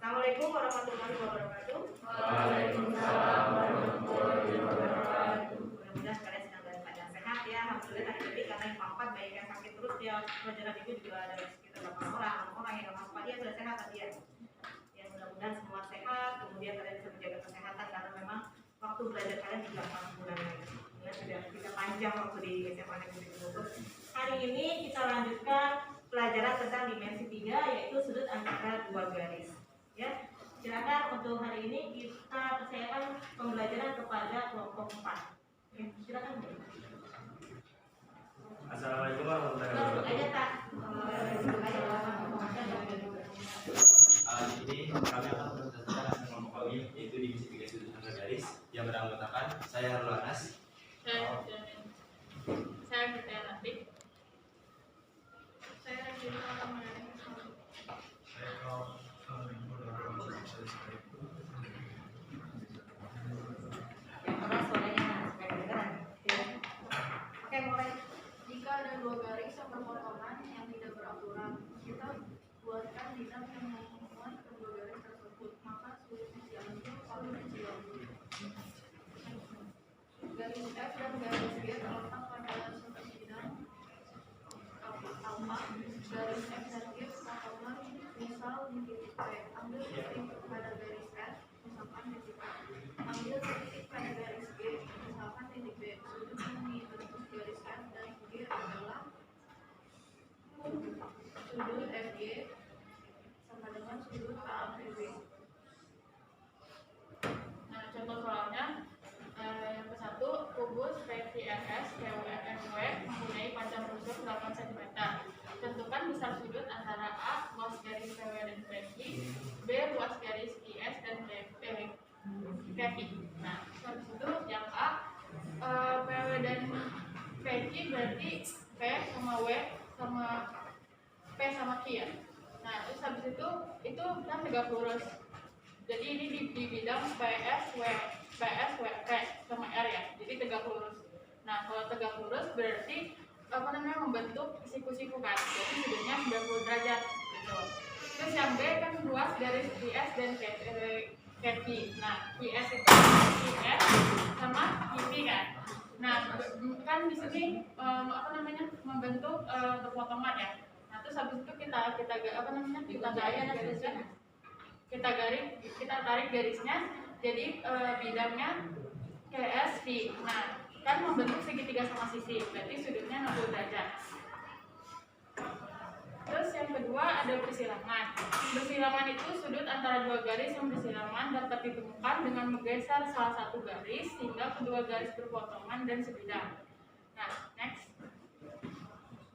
Assalamualaikum warahmatullahi wabarakatuh. Waalaikumsalam warahmatullahi wabarakatuh. Mudah-mudahan kalian sedang dalam keadaan sehat ya. Alhamdulillah hari ini karena yang mampat banyak yang sakit terus ya. Pelajaran itu juga ada sekitar 8 orang yang mampat dia sudah sehat tadi ya. Ya mudah-mudahan semua sehat. Kemudian kalian bisa menjaga kesehatan karena memang waktu belajar kalian juga 4 bulan lagi. Ya sudah kita panjang waktu di SMA Negeri Bogor. Hari ini kita lanjutkan pelajaran tentang dimensi 3 yaitu sudut antara dua garis. Ya, silakan untuk hari ini kita percayakan pembelajaran kepada kelompok 4. Ya, silakan. Assalamualaikum warahmatullahi wabarakatuh. Ini kami akan mempresentasikan kelompok kami yaitu divisi 3 sudut antara garis yang beranggotakan saya Harul Anas, saya Bertaya Latif, saya Regina Ramadhani, Jika ada dua garis yang berpotongan yang tidak beraturan, kita buatkan bidang yang memuat kedua garis tersebut, maka sudutnya diambil lalu diambil. Garis F dan garis G terletak pada suatu bidang alfa. Garis F dan G potongan misal di titik P. Ambil titik pada garis F, misalkan titik A. Ambil titik pada garis G, misalkan titik B. Sudut yang dibentuk garis F dan G adalah sudut FG sama dengan sudut AFB. Nah, contoh soalnya yang ke-1, kubus PQRS PWFW mempunyai panjang rusuk 8 cm. Tentukan besar sudut antara A, luas garis PW dan PQ, B, luas garis IS dan PQ. Nah, habis itu yang A, PW dan PQ berarti P sama W sama P sama Q ya. Nah, terus habis itu kan tegak lurus. Jadi ini di bidang PS, W, P sama R ya. Jadi tegak lurus. Nah, kalau tegak lurus berarti membentuk siku-siku kan. Jadi sudutnya 90 derajat gitu. Terus yang B kan luas garis IS dan KP. Nah, IS itu IS sama KP kan. Nah, kan di sini membentuk berpotongan ya. Nah, terus habis itu kita tarik garisnya jadi bidangnya KSP. Nah, kan membentuk segitiga sama sisi, berarti sudutnya 60 derajat. Terus yang kedua ada bersilangan. Bersilangan itu sudut antara dua garis yang bersilangan dapat ditemukan dengan menggeser salah satu garis sehingga kedua garis berpotongan dan sebidang. Nah, next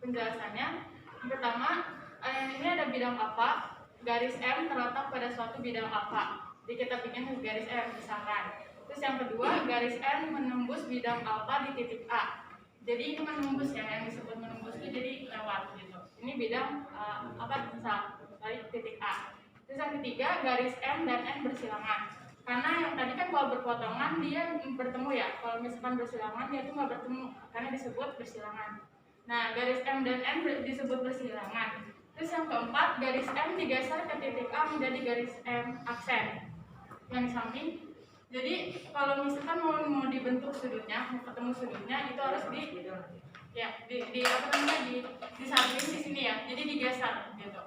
penjelasannya. Yang pertama, ini ada bidang alfa, garis M terletak pada suatu bidang alfa. Jadi kita bikin garis M misalkan. Terus yang kedua, garis M menembus bidang alfa di titik A. Jadi ini menembus ya, yang disebut menembus itu jadi lewat gitu. Ini bidang misal dari titik A. Terus yang ketiga, garis M dan N bersilangan. Karena yang tadi kan kalau berpotongan dia bertemu ya. Kalau misalkan bersilangan dia itu nggak bertemu karena disebut bersilangan. Nah, garis M dan N disebut bersilangan. Terus yang keempat, garis M digeser ke titik A menjadi garis M aksen yang di samping. Jadi kalau misalkan mau dibentuk sudutnya, mau ketemu sudutnya itu harus di samping di sini ya. Jadi digeser gitu.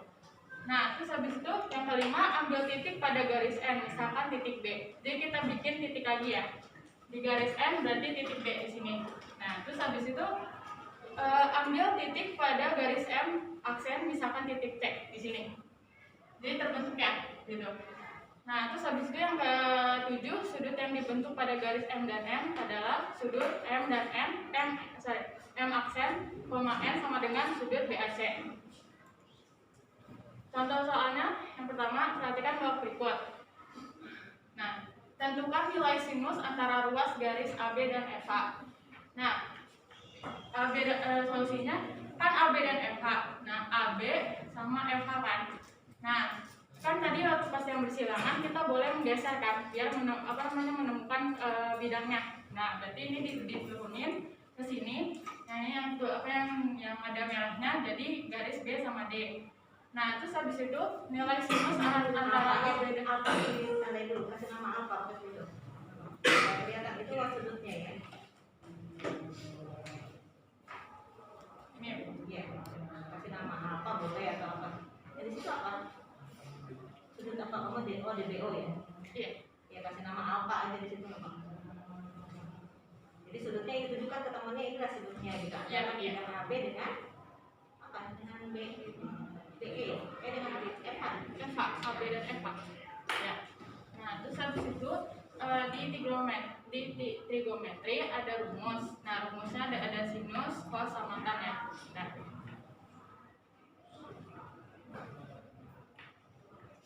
Nah, terus habis itu yang kelima, ambil titik pada garis M, misalkan titik B. Jadi kita bikin titik lagi ya. Di garis M berarti titik B di sini. Nah, terus habis itu ambil titik pada garis M aksen, misalkan titik C di sini. Jadi terbentuk ya, gitu. Nah, terus habis itu yang ke-7, sudut yang dibentuk pada garis M dan N adalah sudut M dan M aksen, N sama dengan sudut BAC. Contoh soalnya, yang pertama, perhatikan blok berikut. Nah, tentukan nilai sinus antara ruas garis AB dan FH. Nah, solusinya kan AB dan FH. Nah, AB sama FH kan. Nah, kan tadi waktu pas yang bersilangan kita boleh menggeser kan biar menemukan bidangnya. Nah, berarti ini diturunin ke sini. Nah, ini yang ada merahnya jadi garis B sama D. Nah, terus habis itu nilai sinus antara AB alfa ditandai dulu, kasih nama alfa ke situ. Nah, kelihatan itu loh sudutnya ya. Ini ya, Bu? Iya, kasih nama alfa boleh atau apa. Jadi situ apa? Sudut apa kamu DBO ya? Iya. Ya kasih nama alfa aja di situ. Jadi sudutnya itu juga ketemuannya inilah sudutnya gitu. Iya, iya. Dengan AB dengan apa? Dengan BE, dengan FH. FH, AB dan FH. Ya. Nah, terus habis itu di trigonometri ada rumus. Nah, rumusnya ada sinus, cos, sama tan ya.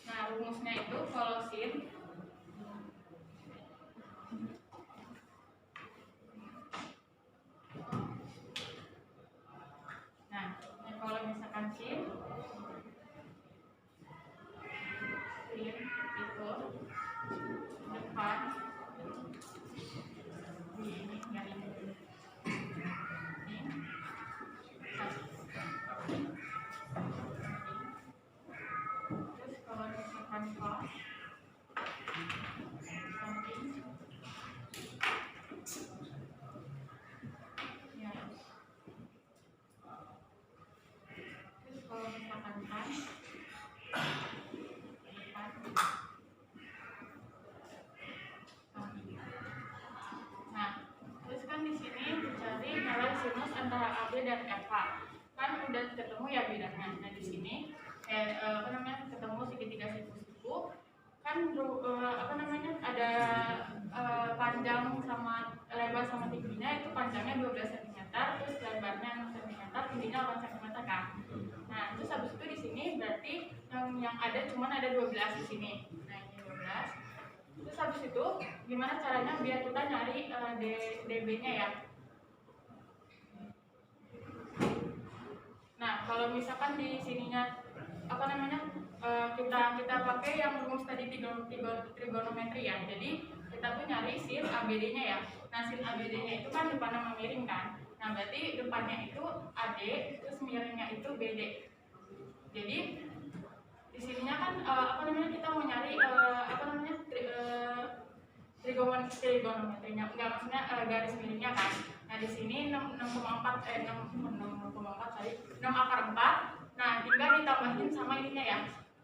Nah, rumusnya itu kalau sin kalau misalkan sin itu depan ini garis ini terus kalau misalkan cos samping ya terus kalau misalkan tan nah, terus kan di sini dicari nilai sinus antara AB dan FH. Kan udah ketemu ya bedanya. Nah, di sini ketemu segitiga siku-siku. Kan ada panjang sama lebar sama tingginya itu panjangnya 12 cm, terus lebarnya 6 cm, tingginya 8 cm kan. Nah, terus habis itu di sini berarti yang ada cuman ada 12 di sini. Nah, ini 12. Terus habis itu gimana caranya biar kita nyari dB-nya ya? Nah, kalau misalkan di sininya kita pakai yang rumus tadi trigonometri ya. Jadi kita tuh nyari sin ABD-nya ya. Nah, sin ABD-nya itu kan depan sama miring kan. Nah, berarti depannya itu AD, terus miringnya itu BD. Jadi di sininya kan kita mau nyari trigonometrinya, enggak maksudnya garis miringnya kan. Nah, di sini 6,4 akar 4. Nah, tinggal ditambahin sama ininya ya.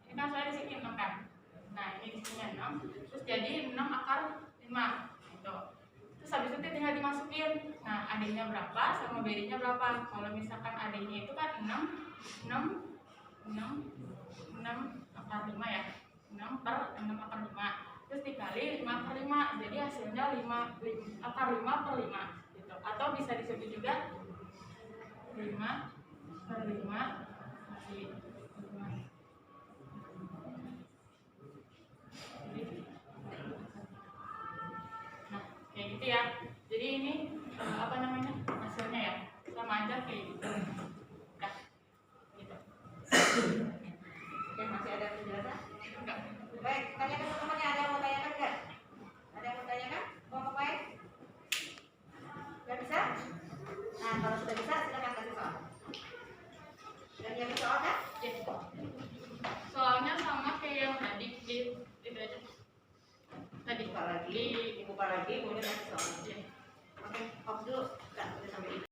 Ini kan saya di sini 6 kan. Nah, ini di sini 6. Terus jadi 6 akar 5 gitu. Terus habis itu tinggal dimasukin. Nah, AD-nya berapa sama BD-nya berapa? Kalau misalkan AD-nya itu kan 6 akar 5 ya. 6 per 6 akar 5. Terus dikali 5 per 5. Jadi hasilnya 5 akar 5 per 5 gitu. Atau bisa disebut juga 5 per 5 masih 5. Nah, kayak gitu ya. Jadi ini hasilnya ya. Sama aja kayak gitu. Nah, gitu.